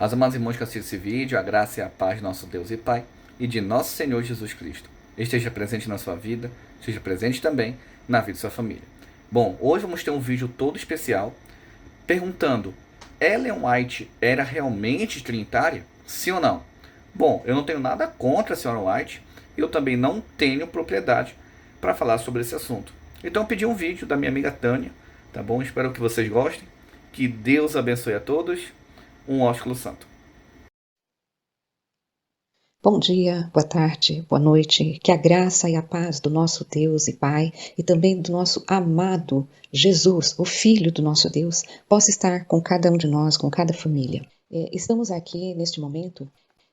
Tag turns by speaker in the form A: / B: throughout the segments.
A: Aos amados irmãos que assistem esse vídeo, a graça e a paz de nosso Deus e Pai e de nosso Senhor Jesus Cristo esteja presente na sua vida, esteja presente também na vida de sua família. Bom, hoje vamos ter um vídeo todo especial perguntando: Ellen White era realmente trinitária? Sim ou não? Bom, eu não tenho nada contra a senhora White e eu também não tenho propriedade para falar sobre esse assunto. Então eu pedi um vídeo da minha amiga Tânia, tá bom? Espero que vocês gostem. Que Deus abençoe a todos. Um ósculo santo.
B: Bom dia, boa tarde, boa noite. Que a graça e a paz do nosso Deus e Pai e também do nosso amado Jesus, o Filho do nosso Deus, possa estar com cada um de nós, com cada família. Estamos aqui neste momento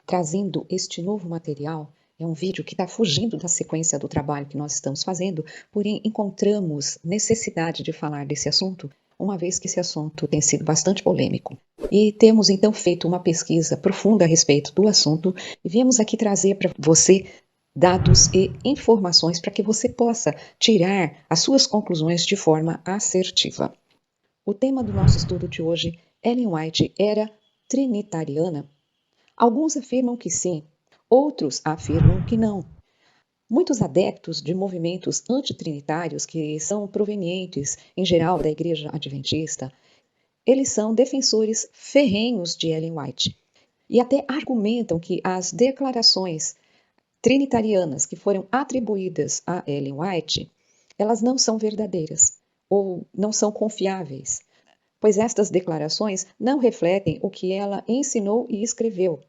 B: trazendo este novo material. É um vídeo que está fugindo da sequência do trabalho que nós estamos fazendo, porém encontramos necessidade de falar desse assunto, uma vez que esse assunto tem sido bastante polêmico. E temos então feito uma pesquisa profunda a respeito do assunto e viemos aqui trazer para você dados e informações para que você possa tirar as suas conclusões de forma assertiva. O tema do nosso estudo de hoje: Ellen White era trinitariana? Alguns afirmam que sim, outros afirmam que não. Muitos adeptos de movimentos antitrinitários, que são provenientes, em geral, da Igreja Adventista, eles são defensores ferrenhos de Ellen White e até argumentam que as declarações trinitarianas que foram atribuídas a Ellen White, elas não são verdadeiras ou não são confiáveis, pois estas declarações não refletem o que ela ensinou e escreveu,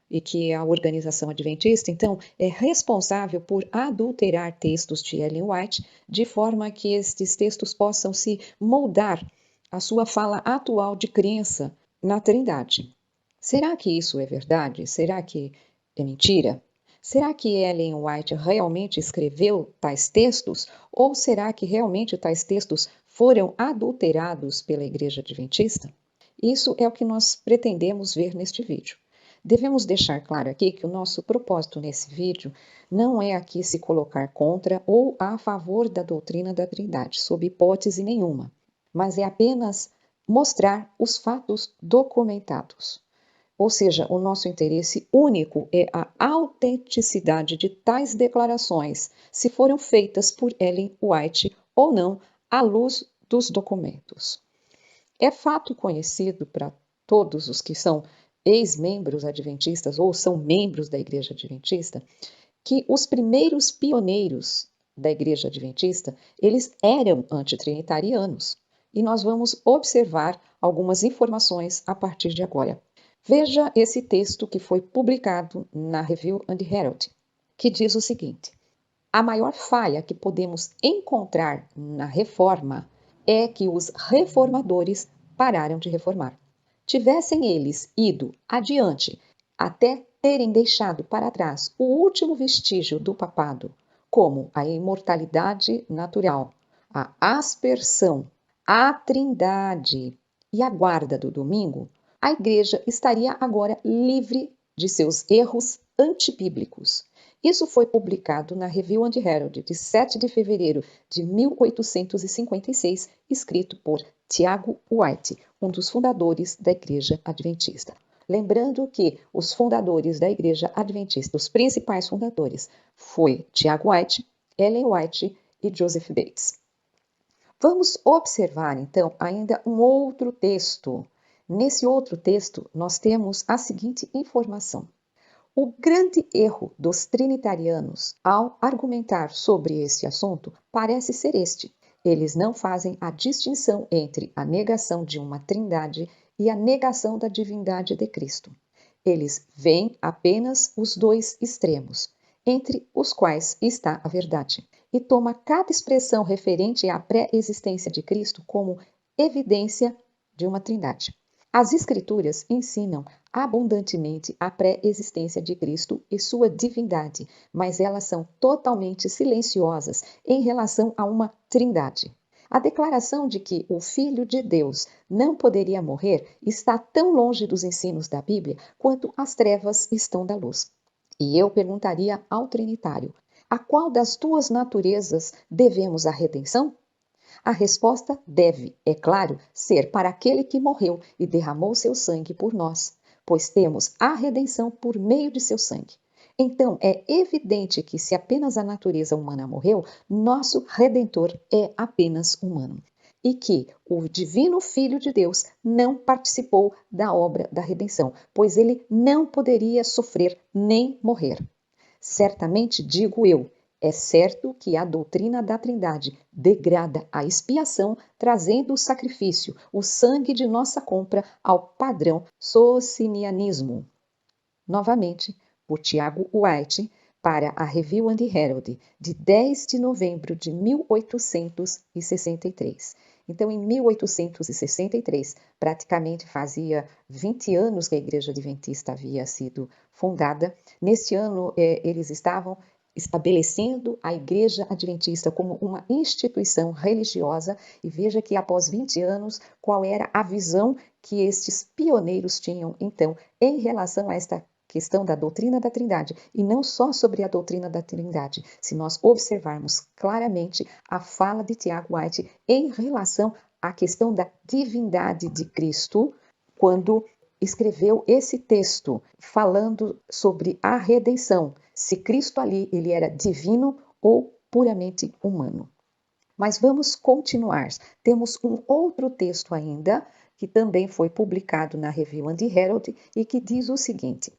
B: e que a organização adventista, então, é responsável por adulterar textos de Ellen White de forma que estes textos possam se moldar à sua fala atual de crença na Trindade. Será que isso é verdade? Será que é mentira? Será que Ellen White realmente escreveu tais textos? Ou será que realmente tais textos foram adulterados pela Igreja Adventista? Isso é o que nós pretendemos ver neste vídeo. Devemos deixar claro aqui que o nosso propósito nesse vídeo não é aqui se colocar contra ou a favor da doutrina da Trindade, sob hipótese nenhuma, mas é apenas mostrar os fatos documentados. Ou seja, o nosso interesse único é a autenticidade de tais declarações, se foram feitas por Ellen White ou não, à luz dos documentos. É fato conhecido para todos os que são ex-membros adventistas ou são membros da Igreja Adventista, que os primeiros pioneiros da Igreja Adventista, eles eram antitrinitarianos. E nós vamos observar algumas informações a partir de agora. Veja esse texto que foi publicado na Review and Herald, que diz o seguinte: a maior falha que podemos encontrar na reforma é que os reformadores pararam de reformar. Tivessem eles ido adiante até terem deixado para trás o último vestígio do papado, como a imortalidade natural, a aspersão, a trindade e a guarda do domingo, a Igreja estaria agora livre de seus erros antibíblicos. Isso foi publicado na Review and Herald de 7 de fevereiro de 1856, escrito por Tiago White, um dos fundadores da Igreja Adventista. Lembrando que os fundadores da Igreja Adventista, os principais fundadores, foi Tiago White, Ellen White e Joseph Bates. Vamos observar, então, ainda um outro texto. Nesse outro texto, nós temos a seguinte informação. O grande erro dos trinitarianos ao argumentar sobre esse assunto parece ser este: eles não fazem a distinção entre a negação de uma trindade e a negação da divindade de Cristo. Eles veem apenas os dois extremos, entre os quais está a verdade, e toma cada expressão referente à pré-existência de Cristo como evidência de uma trindade. As Escrituras ensinam abundantemente a pré-existência de Cristo e sua divindade, mas elas são totalmente silenciosas em relação a uma trindade. A declaração de que o Filho de Deus não poderia morrer está tão longe dos ensinos da Bíblia quanto as trevas estão da luz. E eu perguntaria ao Trinitário: a qual das duas naturezas devemos a redenção? A resposta deve, é claro, ser para aquele que morreu e derramou seu sangue por nós, pois temos a redenção por meio de seu sangue. Então, é evidente que se apenas a natureza humana morreu, nosso Redentor é apenas humano. E que o divino Filho de Deus não participou da obra da redenção, pois ele não poderia sofrer nem morrer. Certamente digo eu, é certo que a doutrina da Trindade degrada a expiação, trazendo o sacrifício, o sangue de nossa compra, ao padrão socinianismo. Novamente, por Tiago White, para a Review and Herald, de 10 de novembro de 1863. Então, em 1863, praticamente fazia 20 anos que a Igreja Adventista havia sido fundada. Neste ano, eles estavam estabelecendo a Igreja Adventista como uma instituição religiosa, e veja que após 20 anos, qual era a visão que estes pioneiros tinham, então, em relação a esta questão da doutrina da Trindade, e não só sobre a doutrina da Trindade, se nós observarmos claramente a fala de Tiago White em relação à questão da divindade de Cristo, quando escreveu esse texto falando sobre a redenção, se Cristo ali ele era divino ou puramente humano. Mas vamos continuar. Temos um outro texto ainda, que também foi publicado na Review and Herald, e que diz o seguinte: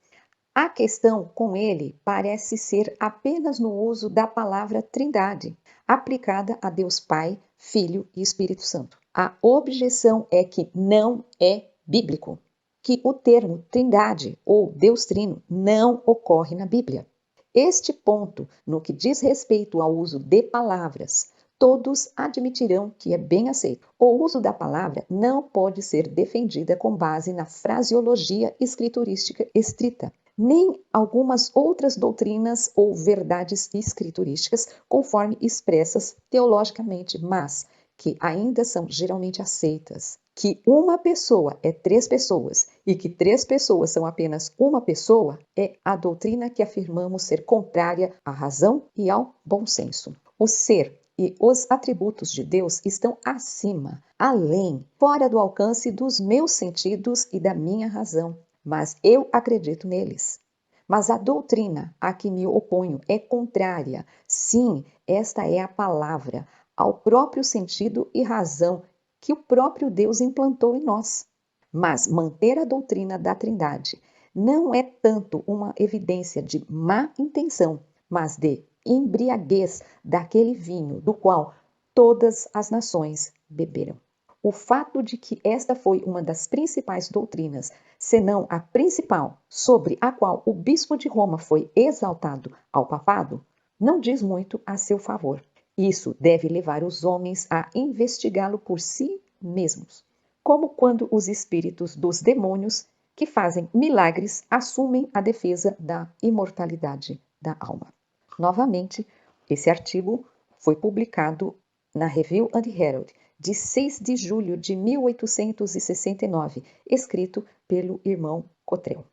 B: a questão com ele parece ser apenas no uso da palavra Trindade, aplicada a Deus Pai, Filho e Espírito Santo. A objeção é que não é bíblico, que o termo Trindade ou Deus Trino não ocorre na Bíblia. Este ponto, no que diz respeito ao uso de palavras, todos admitirão que é bem aceito. O uso da palavra não pode ser defendida com base na fraseologia escriturística estrita, nem algumas outras doutrinas ou verdades escriturísticas, conforme expressas teologicamente, mas que ainda são geralmente aceitas. Que uma pessoa é três pessoas e que três pessoas são apenas uma pessoa é a doutrina que afirmamos ser contrária à razão e ao bom senso. O ser e os atributos de Deus estão acima, além, fora do alcance dos meus sentidos e da minha razão, mas eu acredito neles. Mas a doutrina a que me oponho é contrária. Sim, esta é a palavra, ao próprio sentido e razão que o próprio Deus implantou em nós. Mas manter a doutrina da Trindade não é tanto uma evidência de má intenção, mas de embriaguez daquele vinho do qual todas as nações beberam. O fato de que esta foi uma das principais doutrinas, senão a principal, sobre a qual o bispo de Roma foi exaltado ao papado, não diz muito a seu favor. Isso deve levar os homens a investigá-lo por si mesmos, como quando os espíritos dos demônios que fazem milagres assumem a defesa da imortalidade da alma. Novamente, esse artigo foi publicado na Review and Herald, de 6 de julho de 1869, escrito pelo irmão Cottrell.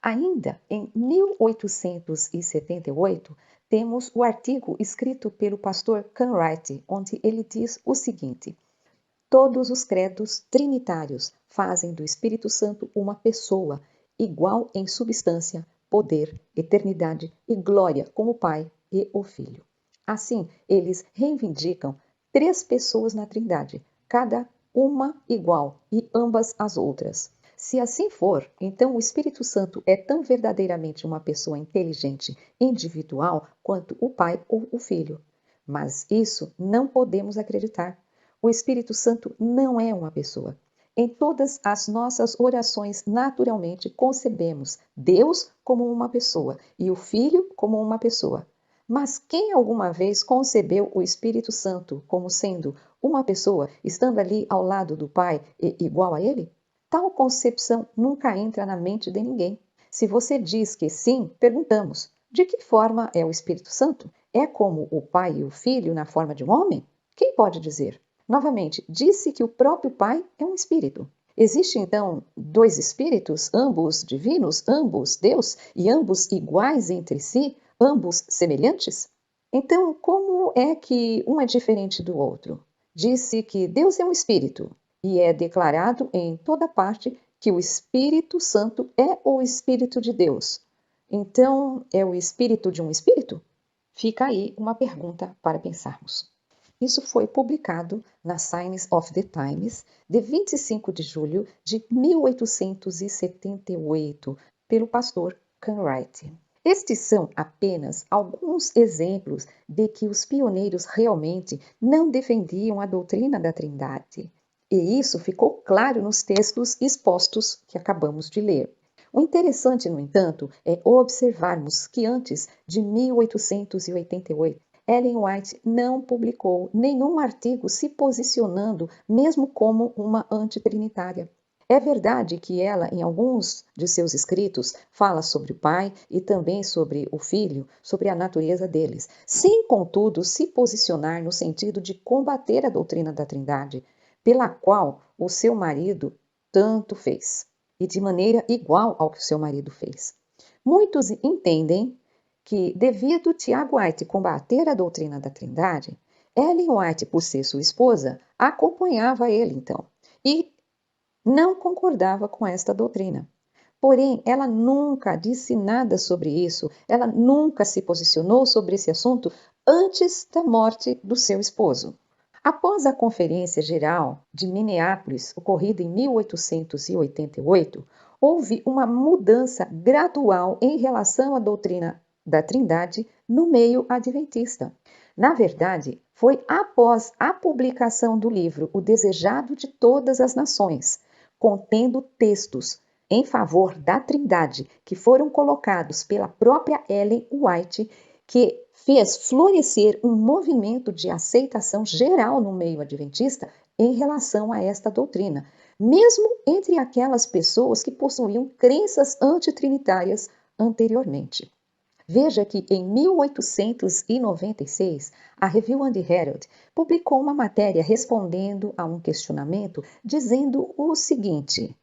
B: Ainda em 1878, temos o artigo escrito pelo pastor Cartwright, onde ele diz o seguinte: todos os credos trinitários fazem do Espírito Santo uma pessoa, igual em substância, poder, eternidade e glória como o Pai e o Filho. Assim, eles reivindicam três pessoas na Trindade, cada uma igual e ambas as outras. Se assim for, então o Espírito Santo é tão verdadeiramente uma pessoa inteligente, individual, quanto o Pai ou o Filho. Mas isso não podemos acreditar. O Espírito Santo não é uma pessoa. Em todas as nossas orações, naturalmente, concebemos Deus como uma pessoa e o Filho como uma pessoa. Mas quem alguma vez concebeu o Espírito Santo como sendo uma pessoa, estando ali ao lado do Pai e igual a ele? Tal concepção nunca entra na mente de ninguém. Se você diz que sim, perguntamos: de que forma é o Espírito Santo? É como o Pai e o Filho na forma de um homem? Quem pode dizer? Novamente, disse que o próprio Pai é um Espírito. Existe então dois Espíritos, ambos divinos, ambos Deus e ambos iguais entre si, ambos semelhantes? Então, como é que um é diferente do outro? Disse que Deus é um Espírito e é declarado em toda parte que o Espírito Santo é o Espírito de Deus. Então, é o espírito de um espírito? Fica aí uma pergunta para pensarmos. Isso foi publicado na Signs of the Times, de 25 de julho de 1878, pelo pastor Cartwright. Estes são apenas alguns exemplos de que os pioneiros realmente não defendiam a doutrina da Trindade. E isso ficou claro nos textos expostos que acabamos de ler. O interessante, no entanto, é observarmos que antes de 1888, Ellen White não publicou nenhum artigo se posicionando mesmo como uma antitrinitária. É verdade que ela, em alguns de seus escritos, fala sobre o Pai e também sobre o Filho, sobre a natureza deles, sem, contudo, se posicionar no sentido de combater a doutrina da Trindade, pela qual o seu marido tanto fez, e de maneira igual ao que o seu marido fez. Muitos entendem que, devido Tiago White combater a doutrina da Trindade, Ellen White, por ser sua esposa, acompanhava ele então, e não concordava com esta doutrina. Porém, ela nunca disse nada sobre isso, ela nunca se posicionou sobre esse assunto antes da morte do seu esposo. Após a Conferência Geral de Minneapolis, ocorrida em 1888, houve uma mudança gradual em relação à doutrina da Trindade no meio adventista. Na verdade, foi após a publicação do livro O Desejado de Todas as Nações, contendo textos em favor da Trindade que foram colocados pela própria Ellen White, que fez florescer um movimento de aceitação geral no meio adventista em relação a esta doutrina, mesmo entre aquelas pessoas que possuíam crenças antitrinitárias anteriormente. Veja que em 1896, a Review and Herald publicou uma matéria respondendo a um questionamento dizendo o seguinte: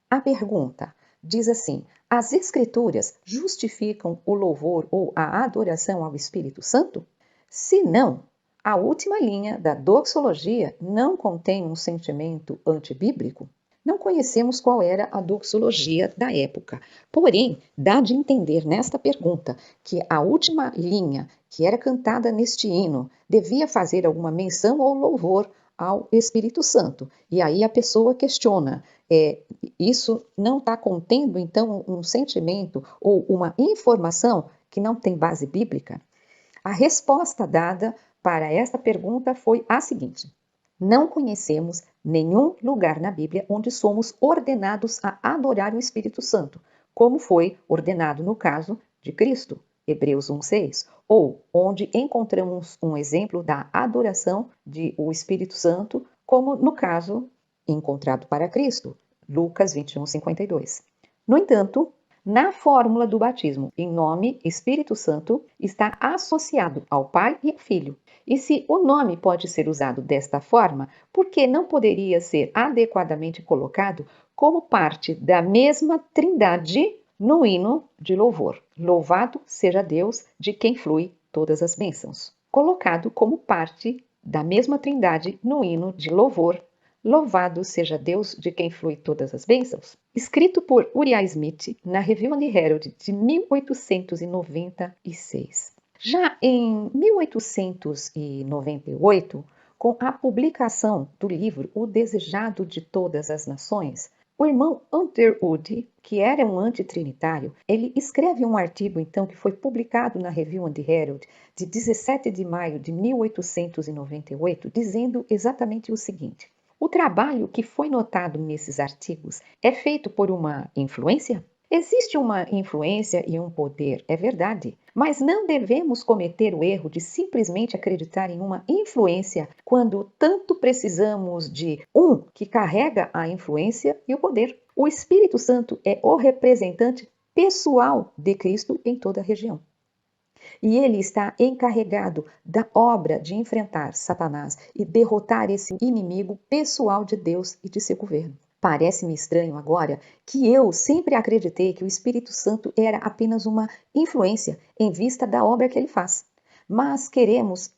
B: a pergunta diz assim: as Escrituras justificam o louvor ou a adoração ao Espírito Santo? Se não, a última linha da doxologia não contém um sentimento antibíblico? Não conhecemos qual era a doxologia da época, porém, dá de entender nesta pergunta que a última linha que era cantada neste hino devia fazer alguma menção ou louvor ao Espírito Santo. E aí a pessoa questiona, isso não está contendo então um sentimento ou uma informação que não tem base bíblica? A resposta dada para esta pergunta foi a seguinte: não conhecemos nenhum lugar na Bíblia onde somos ordenados a adorar o Espírito Santo, como foi ordenado no caso de Cristo, Hebreus 1:6, ou onde encontramos um exemplo da adoração do Espírito Santo, como no caso encontrado para Cristo, Lucas 21:52. No entanto, na fórmula do batismo, em nome Espírito Santo, está associado ao Pai e ao Filho. E se o nome pode ser usado desta forma, por que não poderia ser adequadamente colocado como parte da mesma Trindade no hino de louvor? Louvado seja Deus, de quem flui todas as bênçãos. Colocado como parte da mesma Trindade no hino de louvor. Louvado seja Deus, de quem flui todas as bênçãos. Escrito por Uriah Smith na Review and Herald de 1896. Já em 1898, com a publicação do livro O Desejado de Todas as Nações, o irmão Underwood, que era um antitrinitário, ele escreve um artigo então que foi publicado na Review and Herald de 17 de maio de 1898, dizendo exatamente o seguinte: o trabalho que foi notado nesses artigos é feito por uma influência? Existe uma influência e um poder, é verdade, mas não devemos cometer o erro de simplesmente acreditar em uma influência quando tanto precisamos de um que carrega a influência e o poder. O Espírito Santo é o representante pessoal de Cristo em toda a região. E ele está encarregado da obra de enfrentar Satanás e derrotar esse inimigo pessoal de Deus e de seu governo. Parece-me estranho agora que eu sempre acreditei que o Espírito Santo era apenas uma influência em vista da obra que ele faz. Mas queremos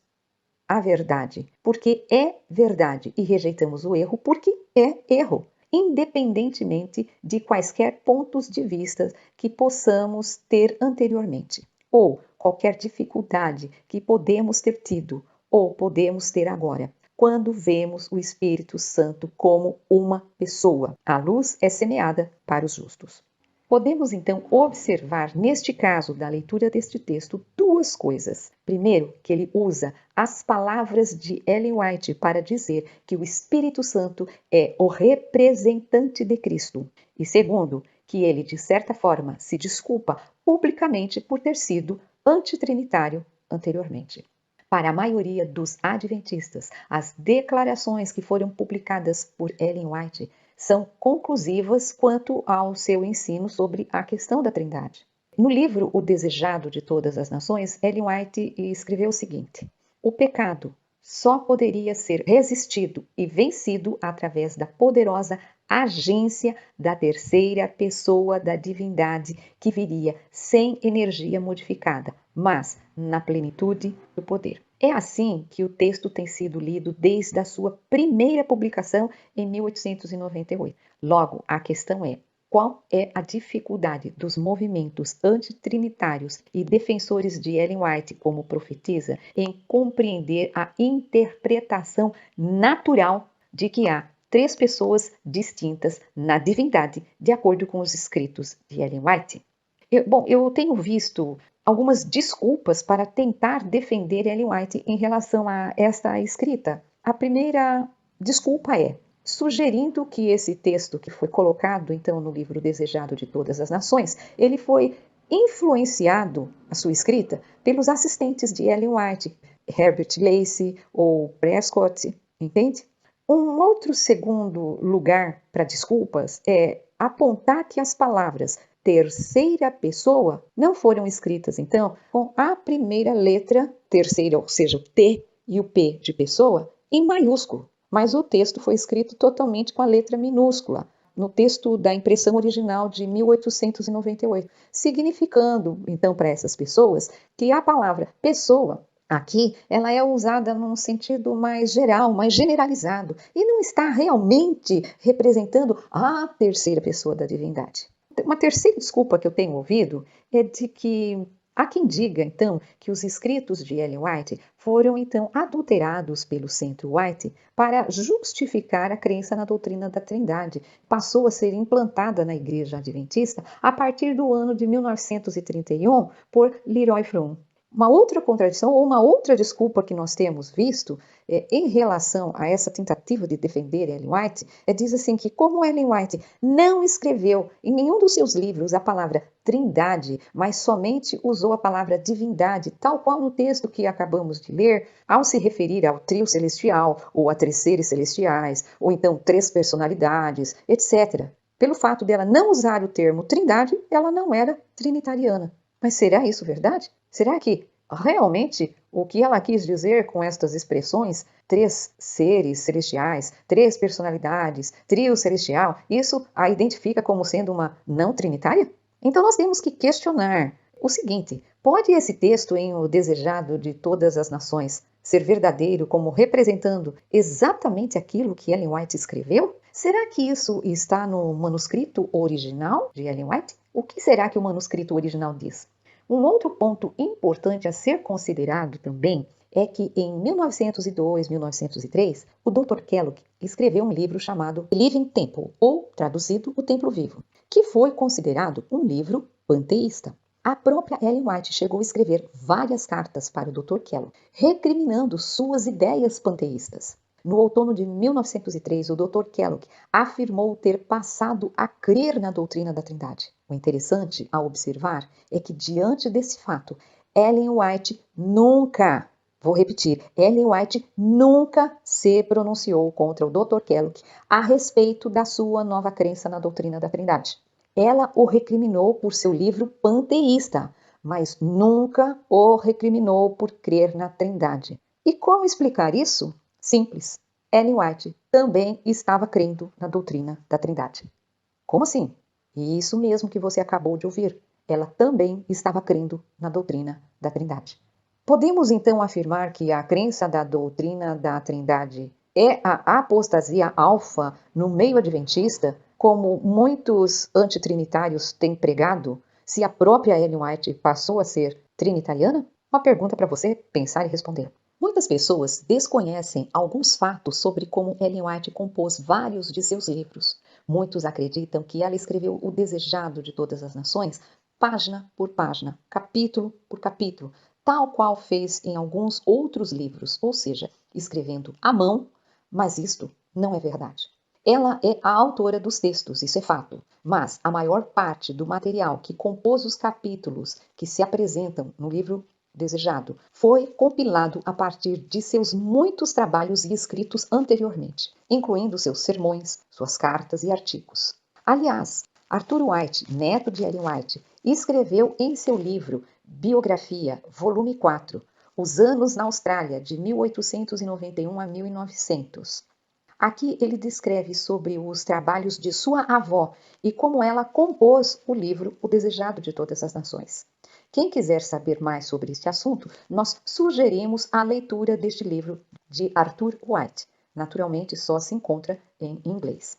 B: a verdade, porque é verdade, e rejeitamos o erro porque é erro. independentemente de quaisquer pontos de vista que possamos ter anteriormente, ou qualquer dificuldade que podemos ter tido ou podemos ter agora, quando vemos o Espírito Santo como uma pessoa. A luz é semeada para os justos. Podemos então observar, neste caso da leitura deste texto, duas coisas. Primeiro, que ele usa as palavras de Ellen White para dizer que o Espírito Santo é o representante de Cristo. E segundo, que ele, de certa forma, se desculpa publicamente por ter sido antitrinitário anteriormente. Para a maioria dos adventistas, as declarações que foram publicadas por Ellen White são conclusivas quanto ao seu ensino sobre a questão da Trindade. No livro O Desejado de Todas as Nações, Ellen White escreveu o seguinte: o pecado só poderia ser resistido e vencido através da poderosa agência da terceira pessoa da divindade que viria sem energia modificada, mas na plenitude do poder. É assim que o texto tem sido lido desde a sua primeira publicação em 1898. Logo, a questão é: qual é a dificuldade dos movimentos antitrinitários e defensores de Ellen White como profetisa em compreender a interpretação natural de que há três pessoas distintas na divindade, de acordo com os escritos de Ellen White? Eu tenho visto algumas desculpas para tentar defender Ellen White em relação a esta escrita. A primeira desculpa é sugerindo que esse texto que foi colocado então no livro Desejado de Todas as Nações, ele foi influenciado, a sua escrita, pelos assistentes de Ellen White, Herbert Lacey ou Prescott, entende? Um outro segundo lugar para desculpas é apontar que as palavras terceira pessoa não foram escritas, então, com a primeira letra, terceira, ou seja, o T e o P de pessoa, em maiúsculo. Mas o texto foi escrito totalmente com a letra minúscula, no texto da impressão original de 1898, significando, então, para essas pessoas, que a palavra pessoa aqui, ela é usada num sentido mais geral, mais generalizado, e não está realmente representando a terceira pessoa da divindade. Uma terceira desculpa que eu tenho ouvido é de que há quem diga, então, que os escritos de Ellen White foram, então, adulterados pelo Centro White para justificar a crença na doutrina da Trindade. Passou a ser implantada na Igreja Adventista a partir do ano de 1931 por Leroy Froom. Uma outra contradição ou uma outra desculpa que nós temos visto em relação a essa tentativa de defender Ellen White diz assim que como Ellen White não escreveu em nenhum dos seus livros a palavra trindade, mas somente usou a palavra divindade, tal qual no texto que acabamos de ler, ao se referir ao trio celestial ou a três seres celestiais, ou então três personalidades, etc. Pelo fato dela não usar o termo trindade, ela não era trinitariana. Mas será isso verdade? Será que realmente o que ela quis dizer com estas expressões, três seres celestiais, três personalidades, trio celestial, isso a identifica como sendo uma não trinitária? Então nós temos que questionar o seguinte: pode esse texto em O Desejado de Todas as Nações ser verdadeiro como representando exatamente aquilo que Ellen White escreveu? Será que isso está no manuscrito original de Ellen White? O que será que o manuscrito original diz? Um outro ponto importante a ser considerado também é que em 1902, 1903, o Dr. Kellogg escreveu um livro chamado Living Temple, ou, traduzido, O Templo Vivo, que foi considerado um livro panteísta. A própria Ellen White chegou a escrever várias cartas para o Dr. Kellogg, recriminando suas ideias panteístas. No outono de 1903, o Dr. Kellogg afirmou ter passado a crer na doutrina da Trindade. O interessante a observar é que, diante desse fato, Ellen White nunca, vou repetir, Ellen White nunca se pronunciou contra o Dr. Kellogg a respeito da sua nova crença na doutrina da Trindade. Ela o recriminou por seu livro panteísta, mas nunca o recriminou por crer na Trindade. E como explicar isso? Simples. Ellen White também estava crendo na doutrina da Trindade. Como assim? Isso mesmo que você acabou de ouvir. Ela também estava crendo na doutrina da Trindade. Podemos então afirmar que a crença da doutrina da Trindade É a apostasia alfa no meio adventista, como muitos antitrinitários têm pregado, se a própria Ellen White passou a ser trinitariana? Uma pergunta para você pensar e responder. Muitas pessoas desconhecem alguns fatos sobre como Ellen White compôs vários de seus livros. Muitos acreditam que ela escreveu O Desejado de Todas as Nações, página por página, capítulo por capítulo, tal qual fez em alguns outros livros, ou seja, escrevendo à mão, mas isto não é verdade. Ela é a autora dos textos, isso é fato, mas a maior parte do material que compôs os capítulos que se apresentam no livro Desejado foi compilado a partir de seus muitos trabalhos e escritos anteriormente, incluindo seus sermões, suas cartas e artigos. Aliás, Arthur White, neto de Ellen White, escreveu em seu livro Biografia, volume 4, Os Anos na Austrália, de 1891 a 1900. Aqui ele descreve sobre os trabalhos de sua avó e como ela compôs o livro O Desejado de Todas as Nações. Quem quiser saber mais sobre este assunto, nós sugerimos a leitura deste livro de Arthur White. Naturalmente, só se encontra em inglês.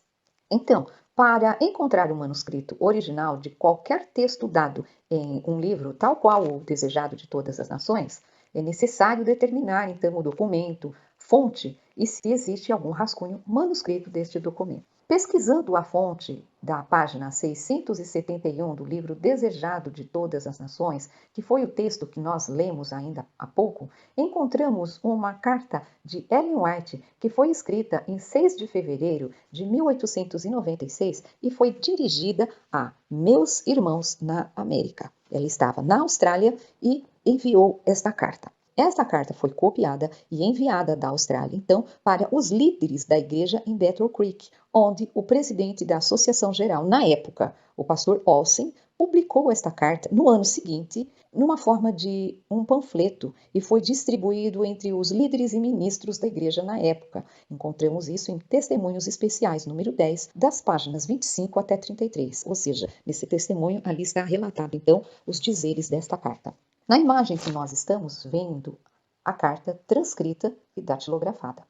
B: Então, para encontrar o manuscrito original de qualquer texto dado em um livro, tal qual o Desejado de Todas as Nações, é necessário determinar, então, o documento, fonte e se existe algum rascunho manuscrito deste documento. Pesquisando a fonte da página 671 do livro Desejado de Todas as Nações, que foi o texto que nós lemos ainda há pouco, encontramos uma carta de Ellen White que foi escrita em 6 de fevereiro de 1896 e foi dirigida a meus irmãos na América. Ela estava na Austrália e enviou esta carta. Esta carta foi copiada e enviada da Austrália, então, para os líderes da igreja em Battle Creek, onde o presidente da Associação Geral, na época, o pastor Olsen, publicou esta carta no ano seguinte, numa forma de um panfleto, e foi distribuído entre os líderes e ministros da igreja na época. Encontramos isso em Testemunhos Especiais, número 10, das páginas 25 até 33. Ou seja, nesse testemunho ali está relatado, então, os dizeres desta carta. Na imagem que nós estamos vendo, a carta transcrita e datilografada.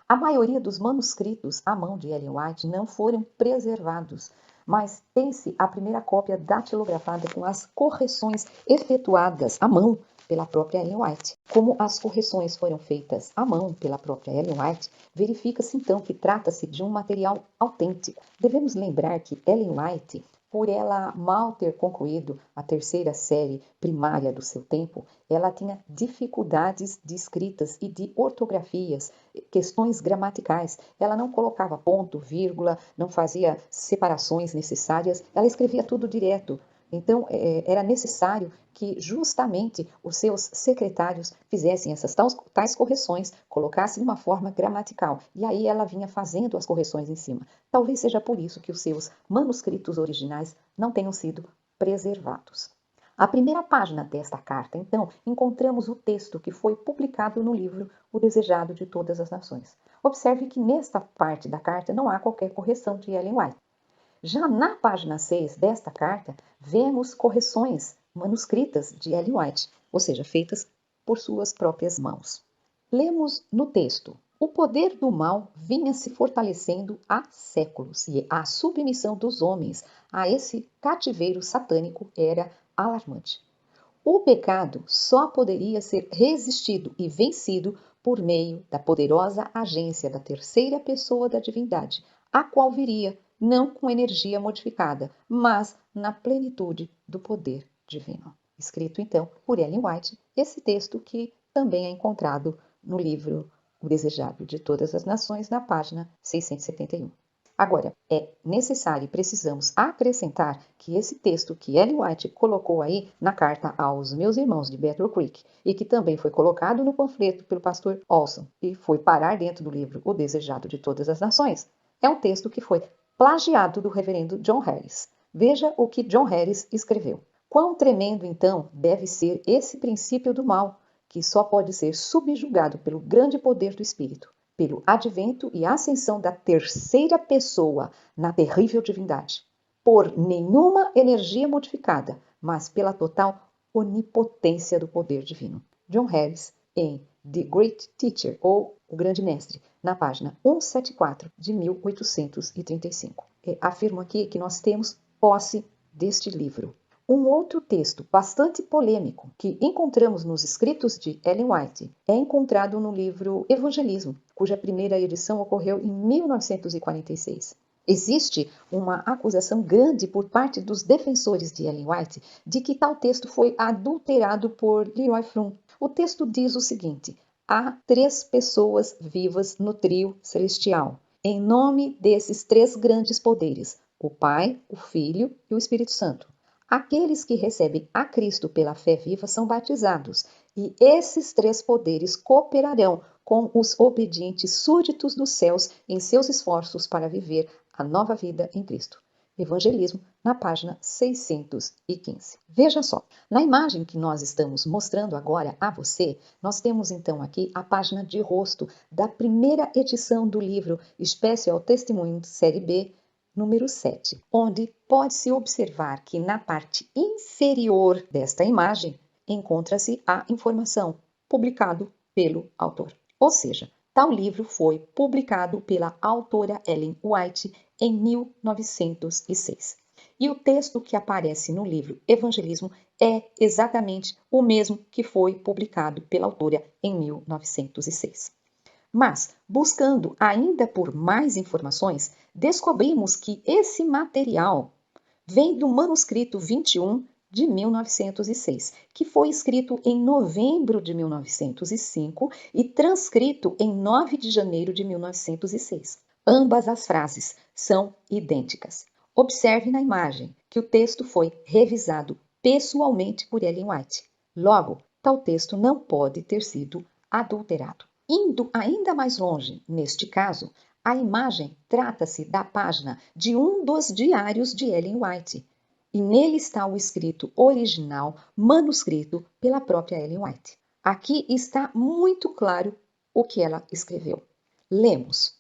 B: A maioria dos manuscritos à mão de Ellen White não foram preservados, mas tem-se a primeira cópia datilografada com as correções efetuadas à mão pela própria Ellen White. Como as correções foram feitas à mão pela própria Ellen White, verifica-se então que trata-se de um material autêntico. Devemos lembrar que Ellen White, por ela mal ter concluído a terceira série primária do seu tempo, ela tinha dificuldades de escritas e de ortografias, questões gramaticais. Ela não colocava ponto, vírgula, não fazia separações necessárias, ela escrevia tudo direto. Então, era necessário que justamente os seus secretários fizessem essas tais correções, colocassem uma forma gramatical. E aí ela vinha fazendo as correções em cima. Talvez seja por isso que os seus manuscritos originais não tenham sido preservados. A primeira página desta carta, então, encontramos o texto que foi publicado no livro O Desejado de Todas as Nações. Observe que nesta parte da carta não há qualquer correção de Ellen White. Já na página 6 desta carta, vemos correções manuscritas de Ellen White, ou seja, feitas por suas próprias mãos. Lemos no texto: o poder do mal vinha se fortalecendo há séculos e a submissão dos homens a esse cativeiro satânico era alarmante. O pecado só poderia ser resistido e vencido por meio da poderosa agência da terceira pessoa da divindade, a qual viria não com energia modificada, mas na plenitude do poder divino. Escrito então por Ellen White, esse texto que também é encontrado no livro O Desejado de Todas as Nações, na página 671. Agora, é necessário e precisamos acrescentar que esse texto que Ellen White colocou aí na carta aos meus irmãos de Battle Creek e que também foi colocado no panfleto pelo pastor Olson e foi parar dentro do livro O Desejado de Todas as Nações, é um texto que foi plagiado do reverendo John Harris. Veja o que John Harris escreveu. Quão tremendo, então, deve ser esse princípio do mal, que só pode ser subjugado pelo grande poder do Espírito, pelo advento e ascensão da terceira pessoa na terrível divindade, por nenhuma energia modificada, mas pela total onipotência do poder divino. John Harris, em The Great Teacher, ou O Grande Mestre, na página 174 de 1835. Afirmo aqui que nós temos posse deste livro. Um outro texto bastante polêmico que encontramos nos escritos de Ellen White é encontrado no livro Evangelismo, cuja primeira edição ocorreu em 1946. Existe uma acusação grande por parte dos defensores de Ellen White de que tal texto foi adulterado por Leroy Froom. O texto diz o seguinte: há 3 pessoas vivas no trio celestial, em nome desses 3 grandes poderes, o Pai, o Filho e o Espírito Santo. Aqueles que recebem a Cristo pela fé viva são batizados, e esses 3 poderes cooperarão com os obedientes súditos dos céus em seus esforços para viver a nova vida em Cristo. Evangelismo, na página 615. Veja só, na imagem que nós estamos mostrando agora a você, nós temos então aqui a página de rosto da primeira edição do livro Special Testimony Série B, número 7, onde pode-se observar que na parte inferior desta imagem encontra-se a informação, publicado pelo autor. Ou seja, tal livro foi publicado pela autora Ellen White em 1906. E o texto que aparece no livro Evangelismo é exatamente o mesmo que foi publicado pela autora em 1906. Mas, buscando ainda por mais informações, descobrimos que esse material vem do manuscrito 21 de 1906, que foi escrito em novembro de 1905 e transcrito em 9 de janeiro de 1906. Ambas as frases são idênticas. Observe na imagem que o texto foi revisado pessoalmente por Ellen White. Logo, tal texto não pode ter sido adulterado. Indo ainda mais longe, neste caso, a imagem trata-se da página de um dos diários de Ellen White, e nele está o escrito original manuscrito pela própria Ellen White. Aqui está muito claro o que ela escreveu. Lemos: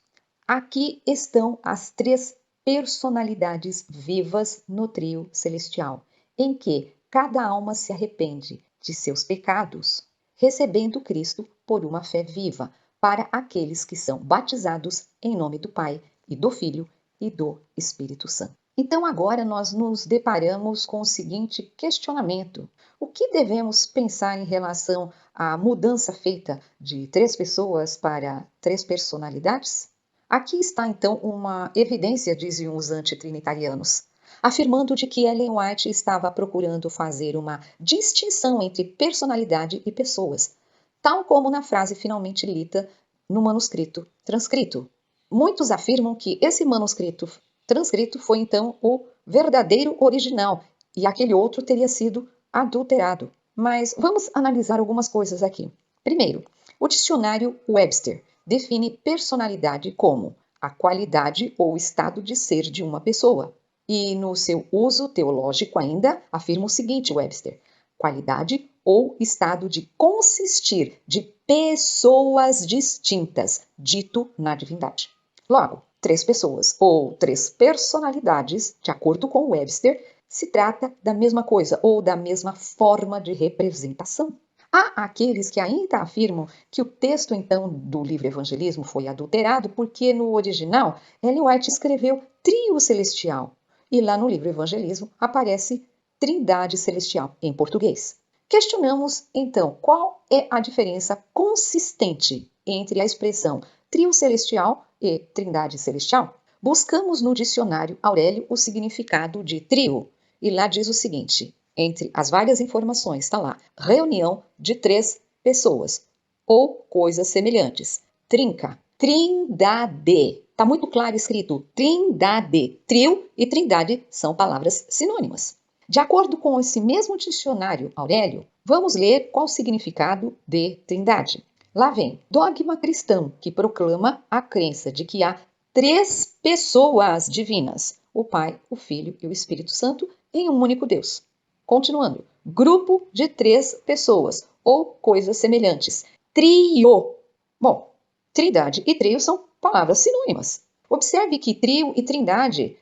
B: aqui estão as 3 personalidades vivas no trio celestial, em que cada alma se arrepende de seus pecados, recebendo Cristo por uma fé viva, para aqueles que são batizados em nome do Pai e do Filho e do Espírito Santo. Então agora nós nos deparamos com o seguinte questionamento: o que devemos pensar em relação à mudança feita de 3 pessoas para 3 personalidades? Aqui está então uma evidência, dizem os antitrinitarianos, afirmando de que Ellen White estava procurando fazer uma distinção entre personalidade e pessoas, tal como na frase finalmente lida no manuscrito transcrito. Muitos afirmam que esse manuscrito transcrito foi então o verdadeiro original e aquele outro teria sido adulterado. Mas vamos analisar algumas coisas aqui. Primeiro, o dicionário Webster define personalidade como a qualidade ou estado de ser de uma pessoa. E no seu uso teológico ainda afirma o seguinte, Webster: qualidade ou estado de consistir de pessoas distintas, dito na divindade. Logo, 3 pessoas ou 3 personalidades, de acordo com Webster, se trata da mesma coisa ou da mesma forma de representação. Há aqueles que ainda afirmam que o texto, então, do livro Evangelismo foi adulterado porque no original Ellen White escreveu trio celestial e lá no livro Evangelismo aparece Trindade Celestial em português. Questionamos, então, qual é a diferença consistente entre a expressão trio celestial e trindade celestial? Buscamos no dicionário Aurélio o significado de trio, e lá diz o seguinte: entre as várias informações está lá, reunião de 3 pessoas, ou coisas semelhantes. Trinca, trindade. Está muito claro escrito, trindade. Trio e trindade são palavras sinônimas. De acordo com esse mesmo dicionário Aurélio, vamos ler qual o significado de trindade. Lá vem: dogma cristão que proclama a crença de que há 3 pessoas divinas, o Pai, o Filho e o Espírito Santo, em um único Deus. Continuando: grupo de 3 pessoas ou coisas semelhantes. Trio. Bom, trindade e trio são palavras sinônimas. Observe que trio e trindade,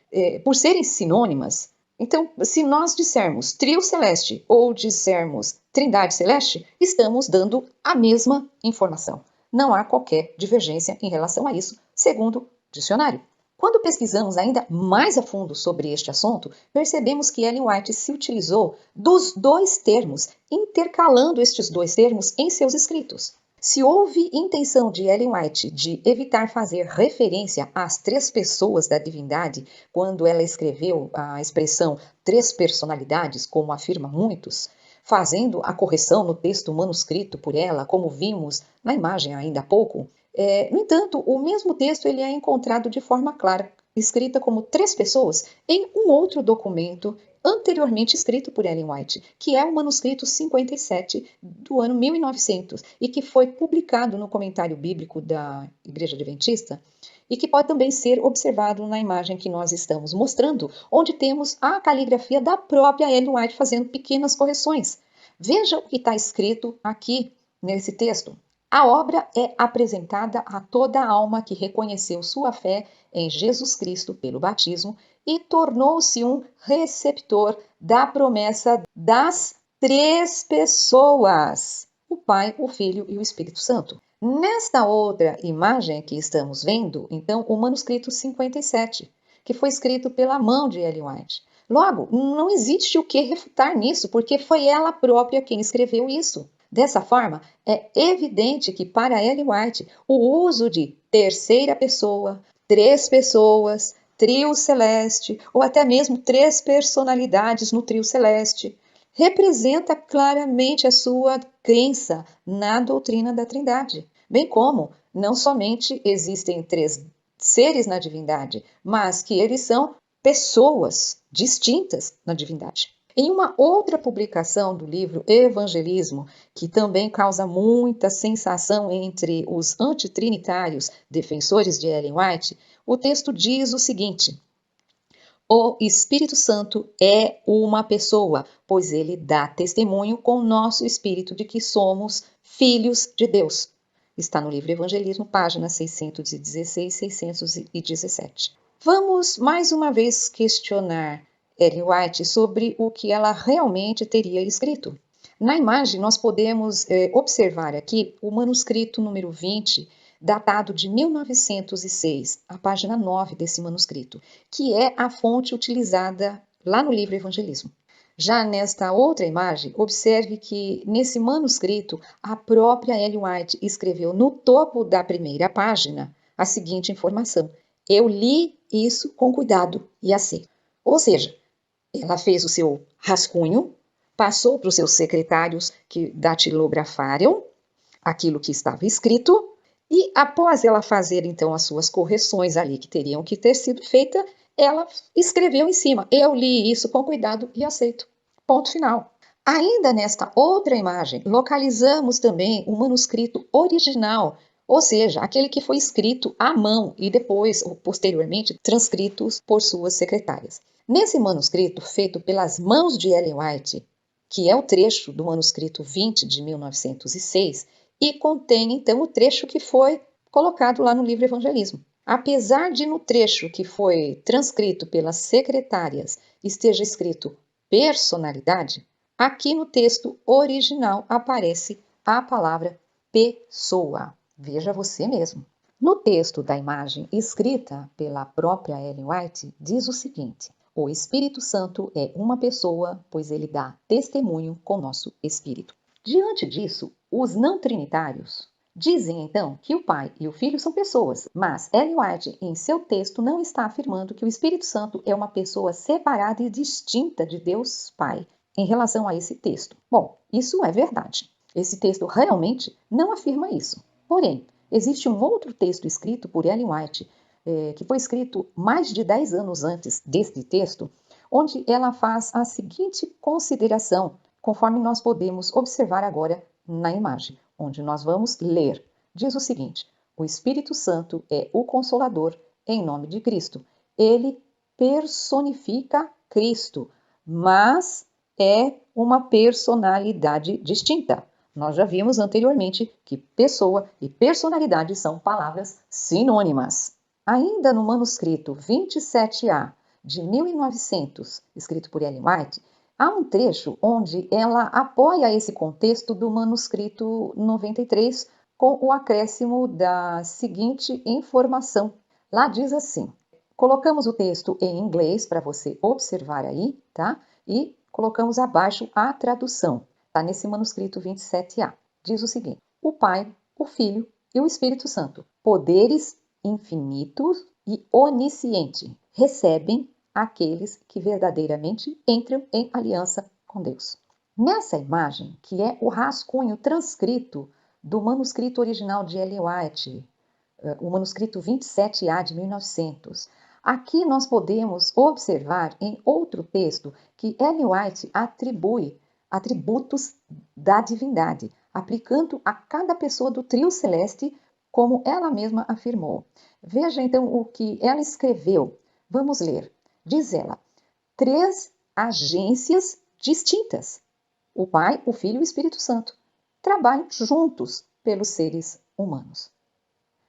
B: por serem sinônimas, Então, se nós dissermos trio celeste ou dissermos trindade celeste, estamos dando a mesma informação. Não há qualquer divergência em relação a isso, segundo o dicionário. Quando pesquisamos ainda mais a fundo sobre este assunto, percebemos que Ellen White se utilizou dos dois termos, intercalando estes dois termos em seus escritos. Se houve intenção de Ellen White de evitar fazer referência às três pessoas da divindade quando ela escreveu a expressão três personalidades, como afirma muitos, fazendo a correção no texto manuscrito por ela, como vimos na imagem ainda há pouco, no entanto, o mesmo texto ele é encontrado de forma clara, escrita como três pessoas, em um outro documento anteriormente escrito por Ellen White, que é o manuscrito 57 do ano 1900 e que foi publicado no Comentário Bíblico da Igreja Adventista e que pode também ser observado na imagem que nós estamos mostrando, onde temos a caligrafia da própria Ellen White fazendo pequenas correções. Veja o que está escrito aqui nesse texto. A obra é apresentada a toda alma que reconheceu sua fé em Jesus Cristo pelo batismo e tornou-se um receptor da promessa das três pessoas, o Pai, o Filho e o Espírito Santo. Nesta outra imagem que estamos vendo, então, o manuscrito 57, que foi escrito pela mão de Ellen White. Logo, não existe o que refutar nisso, porque foi ela própria quem escreveu isso. Dessa forma, é evidente que para Ellen White, o uso de terceira pessoa, três pessoas, trio celeste ou até mesmo três personalidades no trio celeste representa claramente a sua crença na doutrina da Trindade, bem como não somente existem três seres na divindade, mas que eles são pessoas distintas na divindade. Em uma outra publicação do livro Evangelismo, que também causa muita sensação entre os antitrinitários defensores de Ellen White, o texto diz o seguinte: o Espírito Santo é uma pessoa, pois ele dá testemunho com o nosso espírito de que somos filhos de Deus. Está no livro Evangelismo, páginas 616 e 617. Vamos mais uma vez questionar Ellen White sobre o que ela realmente teria escrito. Na imagem, nós podemos observar aqui o manuscrito número 20, datado de 1906, a página 9 desse manuscrito, que é a fonte utilizada lá no livro Evangelismo. Já nesta outra imagem, observe que nesse manuscrito, a própria Ellen White escreveu no topo da primeira página a seguinte informação: eu li isso com cuidado e aceito. Ou seja, ela fez o seu rascunho, passou para os seus secretários que datilografaram aquilo que estava escrito e após ela fazer então as suas correções ali que teriam que ter sido feitas, ela escreveu em cima: eu li isso com cuidado e aceito. Ponto final. Ainda nesta outra imagem, localizamos também o manuscrito original, ou seja, aquele que foi escrito à mão e depois, ou posteriormente, transcritos por suas secretárias. Nesse manuscrito, feito pelas mãos de Ellen White, que é o trecho do manuscrito 20 de 1906, e contém, então, o trecho que foi colocado lá no livro Evangelismo. Apesar de no trecho que foi transcrito pelas secretárias esteja escrito personalidade, aqui no texto original aparece a palavra pessoa. Veja você mesmo. No texto da imagem escrita pela própria Ellen White, diz o seguinte: o Espírito Santo é uma pessoa, pois ele dá testemunho com nosso espírito. Diante disso, os não trinitários dizem então que o Pai e o Filho são pessoas, mas Ellen White, em seu texto, não está afirmando que o Espírito Santo é uma pessoa separada e distinta de Deus Pai em relação a esse texto. Bom, isso é verdade. Esse texto realmente não afirma isso. Porém, existe um outro texto escrito por Ellen White, que foi escrito mais de 10 anos antes deste texto, onde ela faz a seguinte consideração, conforme nós podemos observar agora na imagem, onde nós vamos ler. Diz o seguinte: o Espírito Santo é o Consolador em nome de Cristo. Ele personifica Cristo, mas é uma personalidade distinta. Nós já vimos anteriormente que pessoa e personalidade são palavras sinônimas. Ainda no manuscrito 27A, de 1900, escrito por Ellen White, há um trecho onde ela apoia esse contexto do manuscrito 93 com o acréscimo da seguinte informação. Lá diz assim: colocamos o texto em inglês para você observar aí, tá? E colocamos abaixo a tradução. Está nesse manuscrito 27A. Diz o seguinte: o Pai, o Filho e o Espírito Santo, poderes infinitos e onisciente, recebem aqueles que verdadeiramente entram em aliança com Deus. Nessa imagem, que é o rascunho transcrito do manuscrito original de Ellen White, o manuscrito 27A de 1900, aqui nós podemos observar em outro texto que Ellen White atribui atributos da divindade, aplicando a cada pessoa do trio celeste, como ela mesma afirmou. Veja então o que ela escreveu. Vamos ler. Diz ela: 3 agências distintas. O Pai, o Filho e o Espírito Santo trabalham juntos pelos seres humanos.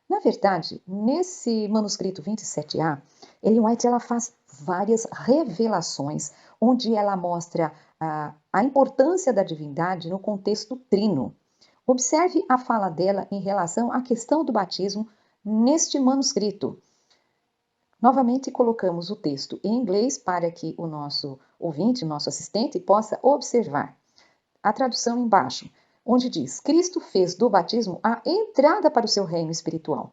B: Na verdade, nesse manuscrito 27A, Ellen White ela faz várias revelações, onde ela mostra a importância da divindade no contexto trino. Observe a fala dela em relação à questão do batismo neste manuscrito. Novamente colocamos o texto em inglês para que o nosso ouvinte, nosso assistente, possa observar. A tradução embaixo, onde diz: Cristo fez do batismo a entrada para o seu reino espiritual.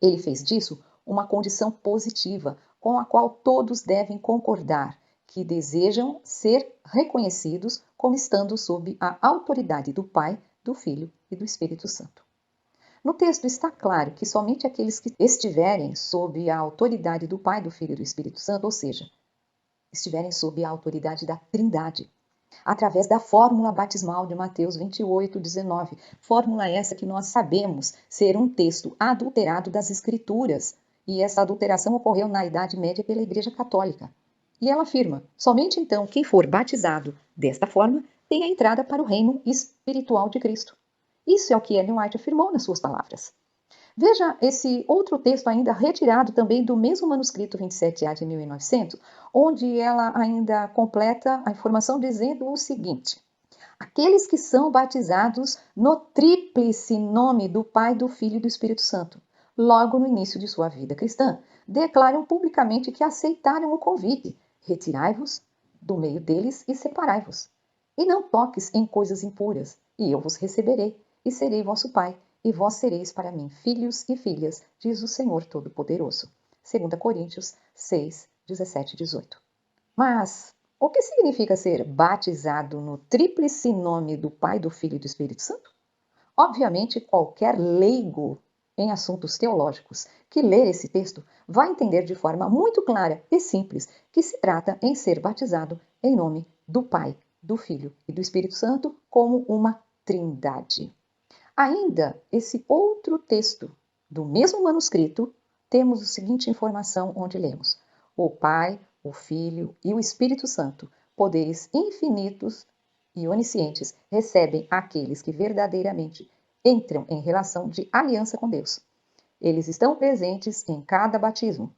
B: Ele fez disso uma condição positiva, com a qual todos devem concordar, que desejam ser reconhecidos como estando sob a autoridade do Pai, do Filho e do Espírito Santo. No texto está claro que somente aqueles que estiverem sob a autoridade do Pai, do Filho e do Espírito Santo, ou seja, estiverem sob a autoridade da Trindade, através da fórmula batismal de Mateus 28, 19. Fórmula essa que nós sabemos ser um texto adulterado das Escrituras. E essa adulteração ocorreu na Idade Média pela Igreja Católica. E ela afirma: somente então quem for batizado desta forma tem a entrada para o reino espiritual de Cristo. Isso é o que Ellen White afirmou nas suas palavras. Veja esse outro texto ainda retirado também do mesmo manuscrito 27A de 1900, onde ela ainda completa a informação dizendo o seguinte: aqueles que são batizados no tríplice nome do Pai, do Filho e do Espírito Santo, logo no início de sua vida cristã, declaram publicamente que aceitaram o convite: retirai-vos do meio deles e separai-vos. E não toques em coisas impuras, e eu vos receberei, e serei vosso Pai, e vós sereis para mim filhos e filhas, diz o Senhor Todo-Poderoso. 2 Coríntios 6, 17 e 18. Mas o que significa ser batizado no tríplice nome do Pai, do Filho e do Espírito Santo? Obviamente, qualquer leigo em assuntos teológicos que ler esse texto vai entender de forma muito clara e simples que se trata em ser batizado em nome do Pai, do Filho e do Espírito Santo como uma trindade. Ainda, esse outro texto do mesmo manuscrito, temos a seguinte informação onde lemos: o Pai, o Filho e o Espírito Santo, poderes infinitos e oniscientes, recebem aqueles que verdadeiramente entram em relação de aliança com Deus. Eles estão presentes em cada batismo,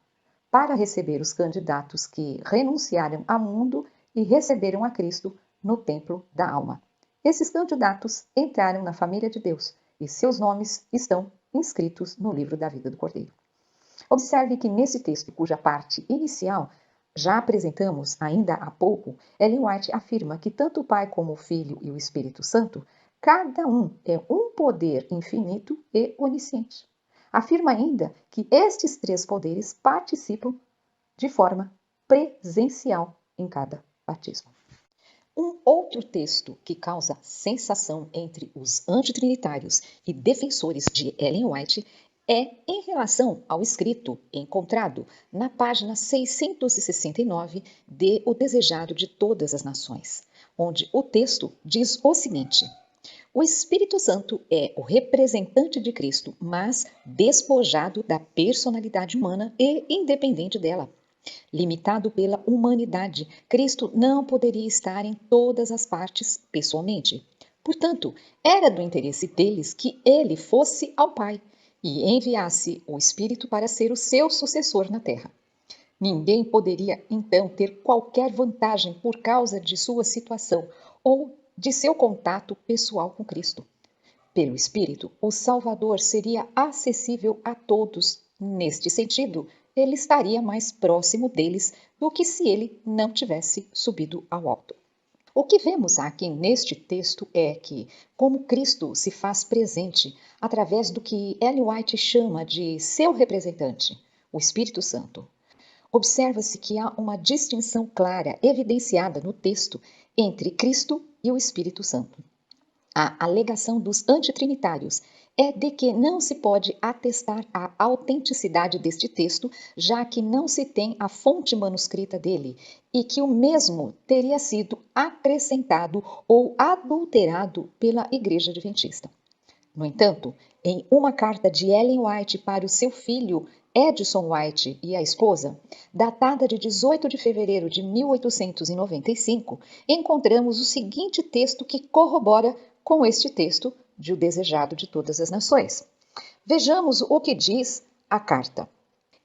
B: para receber os candidatos que renunciaram ao mundo e receberam a Cristo no templo da alma. Esses candidatos entraram na família de Deus e seus nomes estão inscritos no livro da vida do Cordeiro. Observe que nesse texto, cuja parte inicial já apresentamos ainda há pouco, Ellen White afirma que tanto o Pai como o Filho e o Espírito Santo, cada um é um poder infinito e onisciente. Afirma ainda que estes 3 poderes participam de forma presencial em cada batismo. Um outro texto que causa sensação entre os antitrinitários e defensores de Ellen White é em relação ao escrito encontrado na página 669 de O Desejado de Todas as Nações, onde o texto diz o seguinte: o Espírito Santo é o representante de Cristo, mas despojado da personalidade humana e independente dela. Limitado pela humanidade, Cristo não poderia estar em todas as partes pessoalmente. Portanto, era do interesse deles que ele fosse ao Pai e enviasse o Espírito para ser o seu sucessor na terra. Ninguém poderia, então, ter qualquer vantagem por causa de sua situação ou de seu contato pessoal com Cristo. Pelo Espírito, o Salvador seria acessível a todos. Neste sentido, ele estaria mais próximo deles do que se ele não tivesse subido ao alto. O que vemos aqui neste texto é que, como Cristo se faz presente através do que Ellen White chama de seu representante, o Espírito Santo, observa-se que há uma distinção clara, evidenciada no texto, entre Cristo e o Espírito Santo. A alegação dos antitrinitários é de que não se pode atestar a autenticidade deste texto, já que não se tem a fonte manuscrita dele, e que o mesmo teria sido acrescentado ou adulterado pela Igreja Adventista. No entanto, em uma carta de Ellen White para o seu filho Edson White e a esposa, datada de 18 de fevereiro de 1895, encontramos o seguinte texto que corrobora com este texto de O Desejado de Todas as Nações. Vejamos o que diz a carta.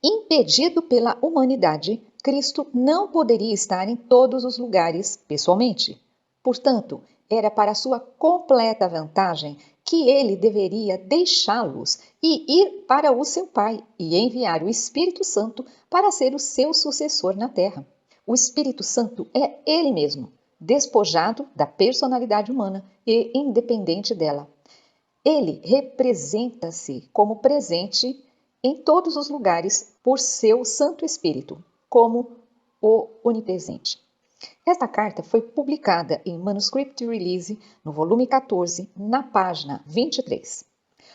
B: Impedido pela humanidade, Cristo não poderia estar em todos os lugares pessoalmente. Portanto, era para sua completa vantagem que ele deveria deixá-los e ir para o seu Pai e enviar o Espírito Santo para ser o seu sucessor na terra. O Espírito Santo é ele mesmo, despojado da personalidade humana e independente dela. Ele representa-se como presente em todos os lugares por seu Santo Espírito, como o onipresente. Esta carta foi publicada em Manuscript Release, no volume 14, na página 23.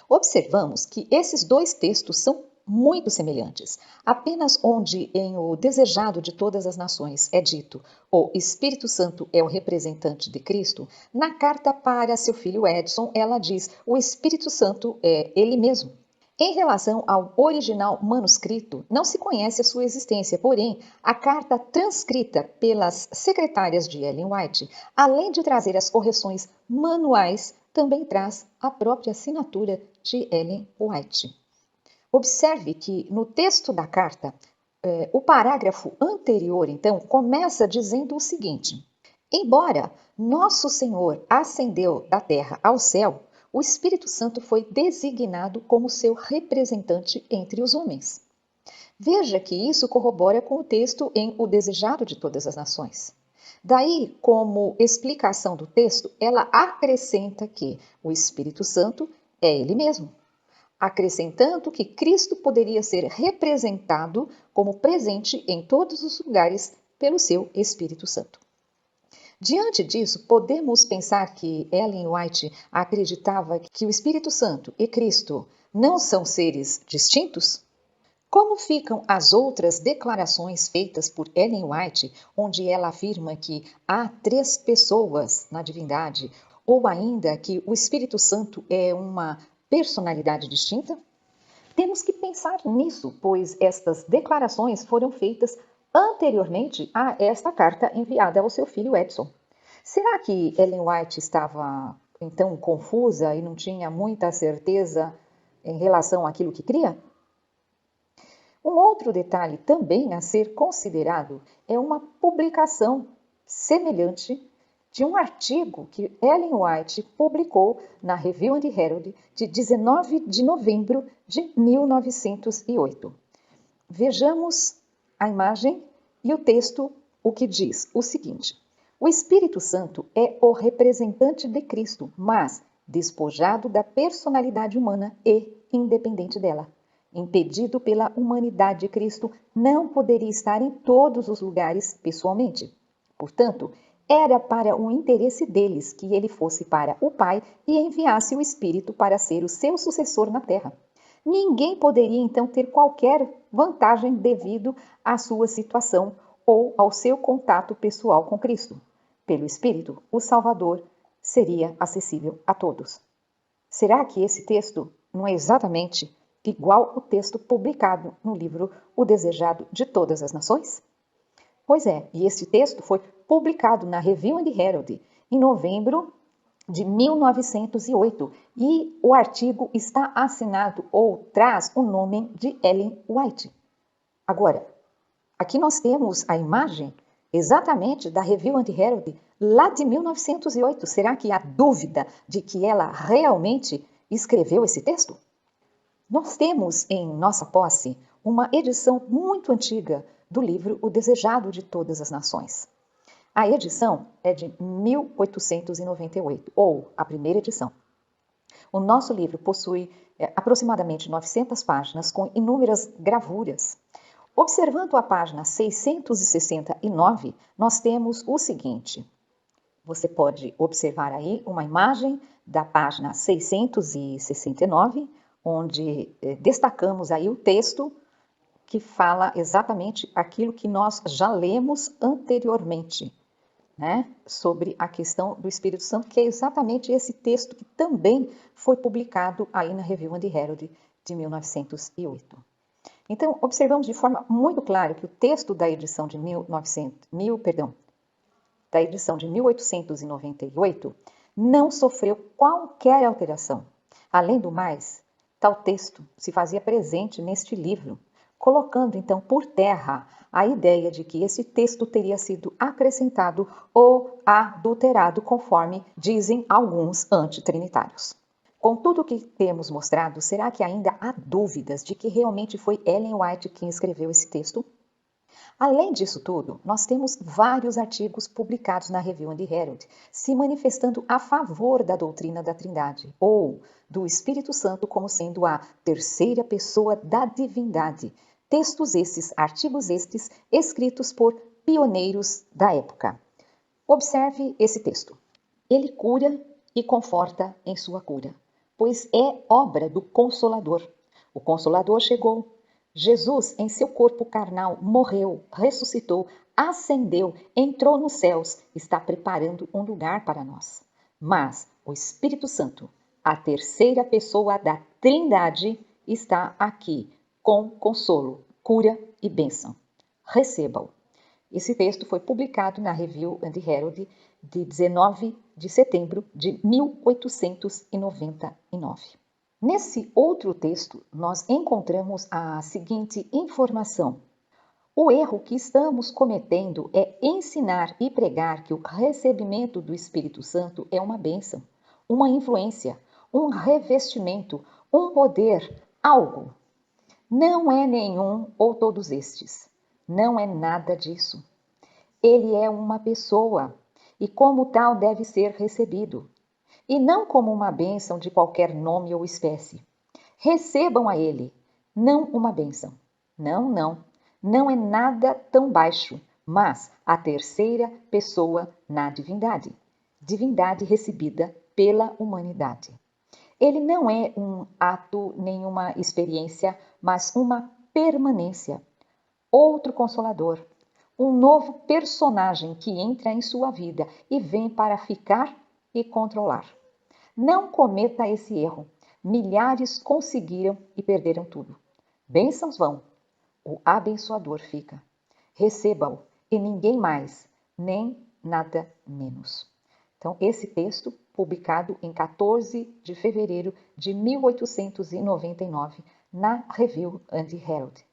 B: Observamos que esses dois textos são muito semelhantes. Apenas onde em O Desejado de Todas as Nações é dito o Espírito Santo é o representante de Cristo, na carta para seu filho Edson, ela diz o Espírito Santo é ele mesmo. Em relação ao original manuscrito, não se conhece a sua existência, porém, a carta transcrita pelas secretárias de Ellen White, além de trazer as correções manuais, também traz a própria assinatura de Ellen White. Observe que no texto da carta, o parágrafo anterior, então, começa dizendo o seguinte: embora nosso Senhor ascendeu da terra ao céu, o Espírito Santo foi designado como seu representante entre os homens. Veja que isso corrobora com o texto em O Desejado de Todas as Nações. Daí, como explicação do texto, ela acrescenta que o Espírito Santo é ele mesmo, acrescentando que Cristo poderia ser representado como presente em todos os lugares pelo seu Espírito Santo. Diante disso, podemos pensar que Ellen White acreditava que o Espírito Santo e Cristo não são seres distintos? Como ficam as outras declarações feitas por Ellen White, onde ela afirma que há 3 pessoas na divindade, ou ainda que o Espírito Santo é uma personalidade distinta? Temos que pensar nisso, pois estas declarações foram feitas anteriormente a esta carta enviada ao seu filho Edson. Será que Ellen White estava, então, confusa e não tinha muita certeza em relação àquilo que cria? Um outro detalhe também a ser considerado é uma publicação semelhante de um artigo que Ellen White publicou na Review and Herald de 19 de novembro de 1908. Vejamos a imagem e o texto, o que diz o seguinte: o Espírito Santo é o representante de Cristo, mas despojado da personalidade humana e independente dela. Impedido pela humanidade de Cristo, não poderia estar em todos os lugares pessoalmente. Portanto, era para o interesse deles que ele fosse para o Pai e enviasse o Espírito para ser o seu sucessor na terra. Ninguém poderia então ter qualquer vantagem devido à sua situação ou ao seu contato pessoal com Cristo. Pelo Espírito, o Salvador seria acessível a todos. Será que esse texto não é exatamente igual ao texto publicado no livro O Desejado de Todas as Nações? Pois é, e esse texto foi publicado na Review and Herald em novembro de 1908 e o artigo está assinado ou traz o nome de Ellen White. Agora, Aqui nós temos a imagem exatamente da Review and Herald lá de 1908. Será que há dúvida de que ela realmente escreveu esse texto? Nós temos em nossa posse uma edição muito antiga do livro O Desejado de Todas as Nações. A edição é de 1898, ou a primeira edição. O nosso livro possui aproximadamente 900 páginas com inúmeras gravuras. Observando a página 669, nós temos o seguinte. Você pode observar aí uma imagem da página 669, onde destacamos aí o texto que fala exatamente aquilo que nós já lemos anteriormente, né? Sobre a questão do Espírito Santo, que é exatamente esse texto que também foi publicado aí na Review and Herald de 1908. Então, observamos de forma muito clara que o texto da edição de 1898 não sofreu qualquer alteração. Além do mais, tal texto se fazia presente neste livro, colocando então por terra a ideia de que esse texto teria sido acrescentado ou adulterado, conforme dizem alguns antitrinitários. Com tudo o que temos mostrado, será que ainda há dúvidas de que realmente foi Ellen White quem escreveu esse texto? Além disso tudo, nós temos vários artigos publicados na Review and Herald se manifestando a favor da doutrina da Trindade, ou do Espírito Santo como sendo a terceira pessoa da divindade. Textos estes, artigos estes, escritos por pioneiros da época. Observe esse texto. Ele cura e conforta em sua cura, pois é obra do Consolador. O Consolador chegou. Jesus, em seu corpo carnal, morreu, ressuscitou, ascendeu, entrou nos céus, está preparando um lugar para nós. Mas o Espírito Santo, a terceira pessoa da Trindade, está aqui com consolo, cura e bênção. Receba-o. Esse texto foi publicado na Review and Herald de 19 de setembro de 1899. Nesse outro texto, nós encontramos a seguinte informação. O erro que estamos cometendo é ensinar e pregar que o recebimento do Espírito Santo é uma bênção, uma influência, um revestimento, um poder, algo. Não é nenhum ou todos estes. Não é nada disso. Ele é uma pessoa e, como tal, deve ser recebido. E não como uma bênção de qualquer nome ou espécie. Recebam a ele, não uma bênção. Não, não. Não é nada tão baixo, mas a terceira pessoa na divindade. Divindade recebida pela humanidade. Ele não é um ato, nenhuma experiência, mas uma permanência. Outro consolador. Um novo personagem que entra em sua vida e vem para ficar e controlar. Não cometa esse erro. Milhares conseguiram e perderam tudo. Bênçãos vão. O abençoador fica. Receba-o e ninguém mais, nem nada menos. Então, esse texto, publicado em 14 de fevereiro de 1899, na Review and Herald.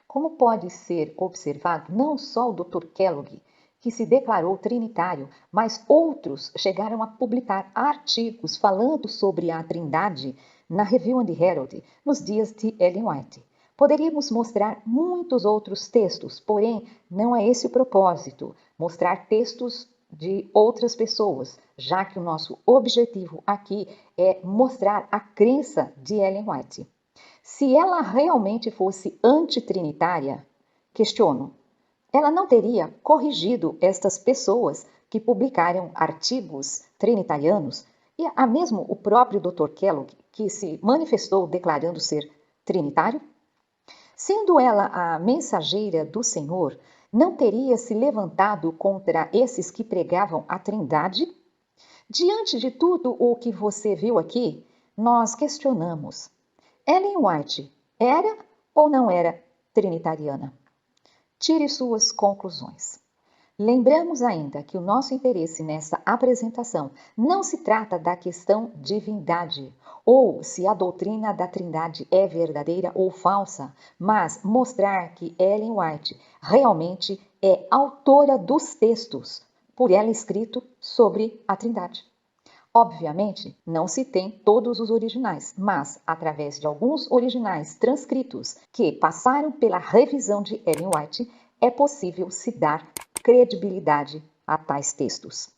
B: Como pode ser observado, não só o Dr. Kellogg, que se declarou trinitário, mas outros chegaram a publicar artigos falando sobre a Trindade na Review and Herald nos dias de Ellen White. Poderíamos mostrar muitos outros textos, porém não é esse o propósito, mostrar textos de outras pessoas, já que o nosso objetivo aqui é mostrar a crença de Ellen White. Se ela realmente fosse antitrinitária, questiono, ela não teria corrigido estas pessoas que publicaram artigos trinitarianos e a mesmo o próprio Dr. Kellogg, que se manifestou declarando ser trinitário? Sendo ela a mensageira do Senhor, não teria se levantado contra esses que pregavam a Trindade? Diante de tudo o que você viu aqui, nós questionamos. Ellen White era ou não era trinitariana? Tire suas conclusões. Lembramos ainda que o nosso interesse nessa apresentação não se trata da questão divindade ou se a doutrina da Trindade é verdadeira ou falsa, mas mostrar que Ellen White realmente é autora dos textos por ela escrito sobre a Trindade. Obviamente, não se tem todos os originais, mas através de alguns originais transcritos que passaram pela revisão de Ellen White, é possível se dar credibilidade a tais textos.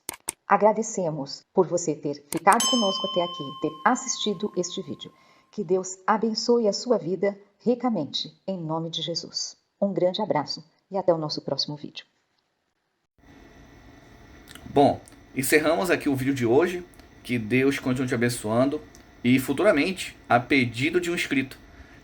B: Agradecemos por você ter ficado conosco até aqui, ter assistido este vídeo. Que Deus abençoe a sua vida ricamente, em nome de Jesus. Um grande abraço e até o nosso próximo vídeo.
A: Bom, encerramos aqui o vídeo de hoje. Que Deus continue te abençoando. E futuramente, a pedido de um inscrito,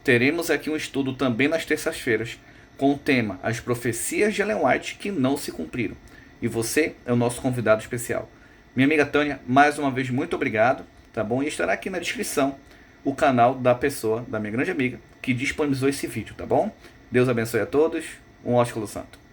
A: teremos aqui um estudo também nas terças-feiras, com o tema As Profecias de Ellen White que não se cumpriram. E você é o nosso convidado especial. Minha amiga Tânia, mais uma vez, muito obrigado, tá bom? E estará aqui na descrição o canal da pessoa, da minha grande amiga, que disponibilizou esse vídeo, tá bom? Deus abençoe a todos. Um ósculo santo.